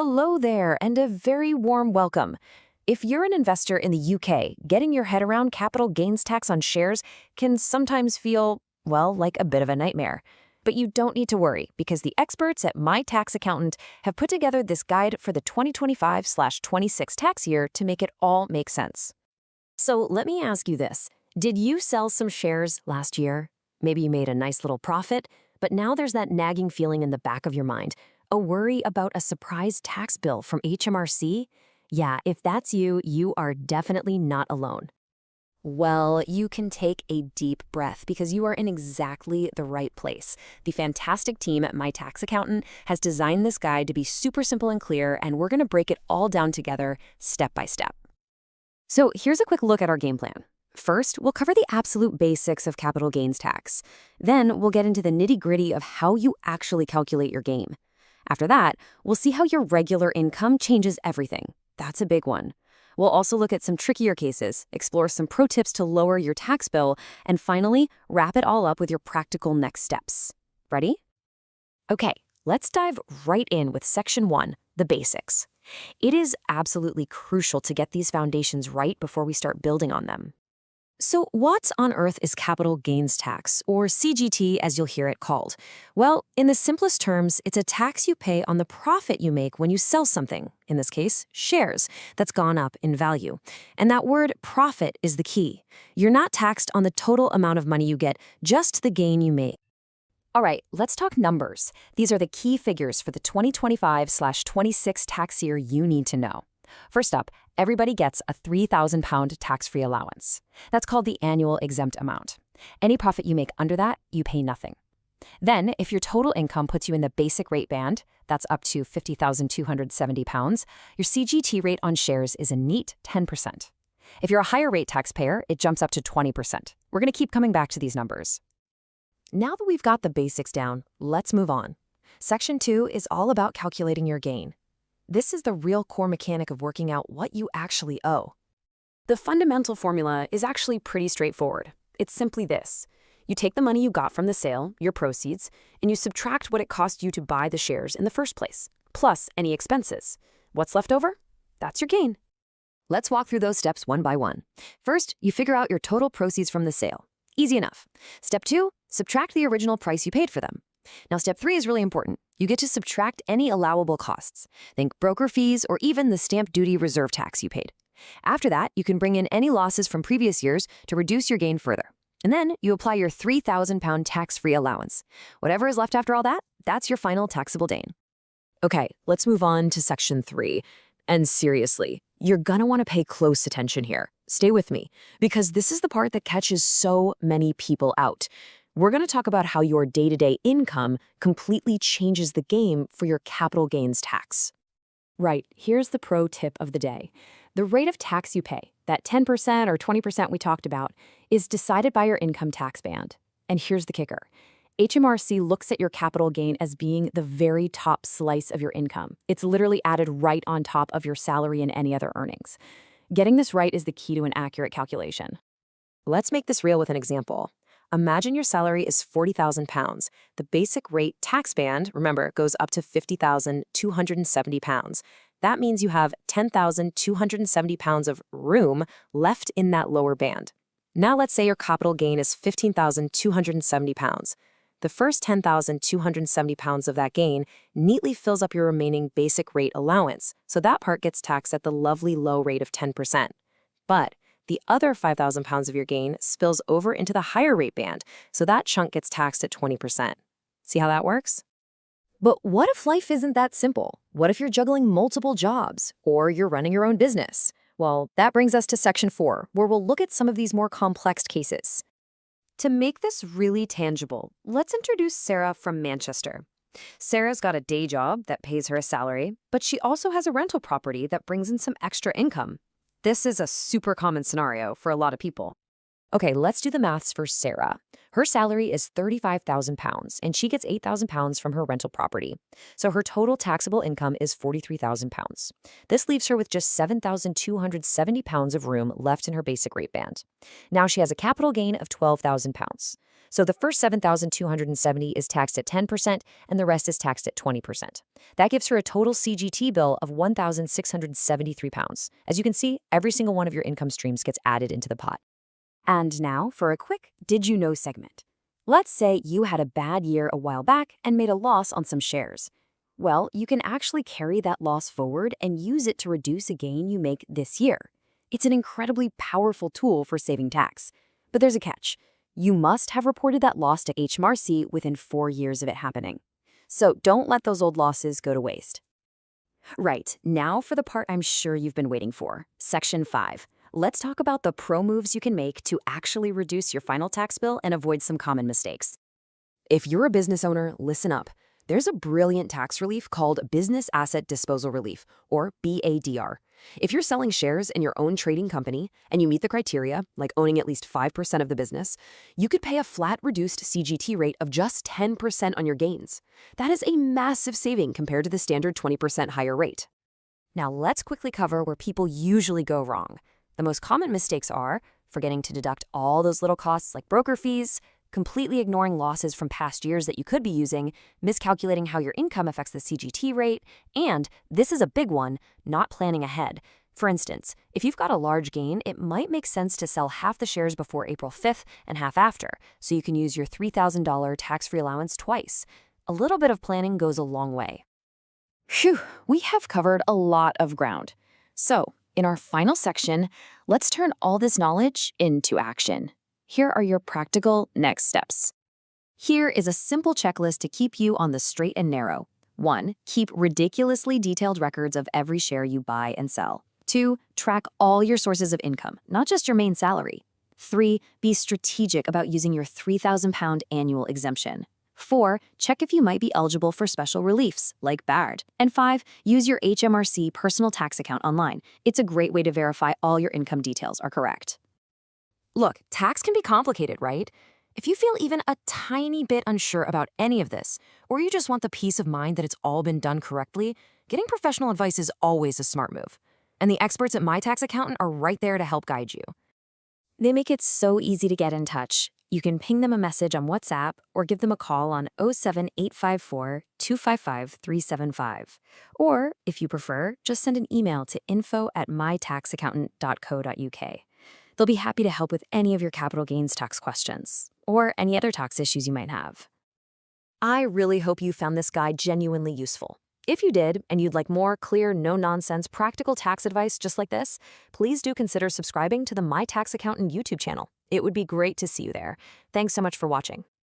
Hello there, and a very warm welcome. If you're an investor in the UK, getting your head around capital gains tax on shares can sometimes feel, well, like a bit of a nightmare. But you don't need to worry because the experts at My Tax Accountant have put together this guide for the 2025/26 tax year to make it all make sense. So let me ask you this. Did you sell some shares last year? Maybe you made a nice little profit, but now there's that nagging feeling in the back of your mind, a worry about a surprise tax bill from HMRC? Yeah, if that's you, you are definitely not alone. Well, you can take a deep breath because you are in exactly the right place. The fantastic team at My Tax Accountant has designed this guide to be super simple and clear, and we're going to break it all down together step by step. So here's a quick look at our game plan. First, we'll cover the absolute basics of capital gains tax. Then we'll get into the nitty-gritty of how you actually calculate your gain. After that, we'll see how your regular income changes everything. That's a big one. We'll also look at some trickier cases, explore some pro tips to lower your tax bill, and finally, wrap it all up with your practical next steps. Ready? Okay, let's dive right in with Section 1, the basics. It is absolutely crucial to get these foundations right before we start building on them. So what on earth is capital gains tax, or CGT as you'll hear it called? Well, in the simplest terms, it's a tax you pay on the profit you make when you sell something, in this case, shares, that's gone up in value. And that word profit is the key. You're not taxed on the total amount of money you get, just the gain you make. All right, let's talk numbers. These are the key figures for the 2025/26 tax year you need to know. First up, everybody gets a £3,000 tax-free allowance. That's called the Annual Exempt Amount. Any profit you make under that, you pay nothing. Then, if your total income puts you in the basic rate band, that's up to £50,270, your CGT rate on shares is a neat 10%. If you're a higher rate taxpayer, it jumps up to 20%. We're going to keep coming back to these numbers. Now that we've got the basics down, let's move on. Section 2 is all about calculating your gain. This is the real core mechanic of working out what you actually owe. The fundamental formula is actually pretty straightforward. It's simply this. You take the money you got from the sale, your proceeds, and you subtract what it cost you to buy the shares in the first place, plus any expenses. What's left over? That's your gain. Let's walk through those steps one by one. First, you figure out your total proceeds from the sale. Easy enough. Step 2, subtract the original price you paid for them. Now, step 3 is really important. You get to subtract any allowable costs. Think broker fees or even the stamp duty reserve tax you paid. After that, you can bring in any losses from previous years to reduce your gain further. And then you apply your £3,000 tax-free allowance. Whatever is left after all that, that's your final taxable gain. Okay, let's move on to Section 3. And seriously, you're gonna want to pay close attention here. Stay with me, because this is the part that catches so many people out. We're going to talk about how your day-to-day income completely changes the game for your capital gains tax. Right, here's the pro tip of the day. The rate of tax you pay, that 10% or 20% we talked about, is decided by your income tax band. And here's the kicker. HMRC looks at your capital gain as being the very top slice of your income. It's literally added right on top of your salary and any other earnings. Getting this right is the key to an accurate calculation. Let's make this real with an example. Imagine your salary is £40,000. The basic rate tax band, remember, goes up to £50,270. That means you have £10,270 of room left in that lower band. Now let's say your capital gain is £15,270. The first £10,270 of that gain neatly fills up your remaining basic rate allowance, so that part gets taxed at the lovely low rate of 10%. But the other £5,000 of your gain spills over into the higher rate band, so that chunk gets taxed at 20%. See how that works? But what if life isn't that simple? What if you're juggling multiple jobs, or you're running your own business? Well, that brings us to Section 4, where we'll look at some of these more complex cases. To make this really tangible, let's introduce Sarah from Manchester. Sarah's got a day job that pays her a salary, but she also has a rental property that brings in some extra income. This is a super common scenario for a lot of people. Okay, let's do the maths for Sarah. Her salary is £35,000, and she gets £8,000 from her rental property. So her total taxable income is £43,000. This leaves her with just £7,270 of room left in her basic rate band. Now she has a capital gain of £12,000. So the first 7,270 is taxed at 10% and the rest is taxed at 20%. That gives her a total CGT bill of £1,673. As you can see, every single one of your income streams gets added into the pot. And now for a quick Did You Know segment. Let's say you had a bad year a while back and made a loss on some shares. Well, you can actually carry that loss forward and use it to reduce a gain you make this year. It's an incredibly powerful tool for saving tax. But there's a catch. You must have reported that loss to HMRC within 4 years of it happening. So don't let those old losses go to waste. Right, now for the part I'm sure you've been waiting for, Section 5. Let's talk about the pro moves you can make to actually reduce your final tax bill and avoid some common mistakes. If you're a business owner, listen up. There's a brilliant tax relief called Business Asset Disposal Relief, or BADR. If you're selling shares in your own trading company and you meet the criteria, like owning at least 5% of the business, you could pay a flat reduced CGT rate of just 10% on your gains. That is a massive saving compared to the standard 20% higher rate. Now let's quickly cover where people usually go wrong. The most common mistakes are forgetting to deduct all those little costs like broker fees, completely ignoring losses from past years that you could be using, miscalculating how your income affects the CGT rate, and, this is a big one, not planning ahead. For instance, if you've got a large gain, it might make sense to sell half the shares before April 5th and half after, so you can use your $3,000 tax-free allowance twice. A little bit of planning goes a long way. Phew, we have covered a lot of ground. So, in our final section, let's turn all this knowledge into action. Here are your practical next steps. Here is a simple checklist to keep you on the straight and narrow. 1. Keep ridiculously detailed records of every share you buy and sell. 2. Track all your sources of income, not just your main salary. 3. Be strategic about using your £3,000 annual exemption. 4. Check if you might be eligible for special reliefs, like BARD. And 5. Use your HMRC personal tax account online. It's a great way to verify all your income details are correct. Look, tax can be complicated, right? If you feel even a tiny bit unsure about any of this, or you just want the peace of mind that it's all been done correctly, getting professional advice is always a smart move. And the experts at My Tax Accountant are right there to help guide you. They make it so easy to get in touch. You can ping them a message on WhatsApp or give them a call on 07854 255 375. Or, if you prefer, just send an email to info@mytaxaccountant.co.uk. They'll be happy to help with any of your capital gains tax questions or any other tax issues you might have. I really hope you found this guide genuinely useful. If you did, and you'd like more clear, no-nonsense, practical tax advice just like this, please do consider subscribing to the My Tax Accountant YouTube channel. It would be great to see you there. Thanks so much for watching.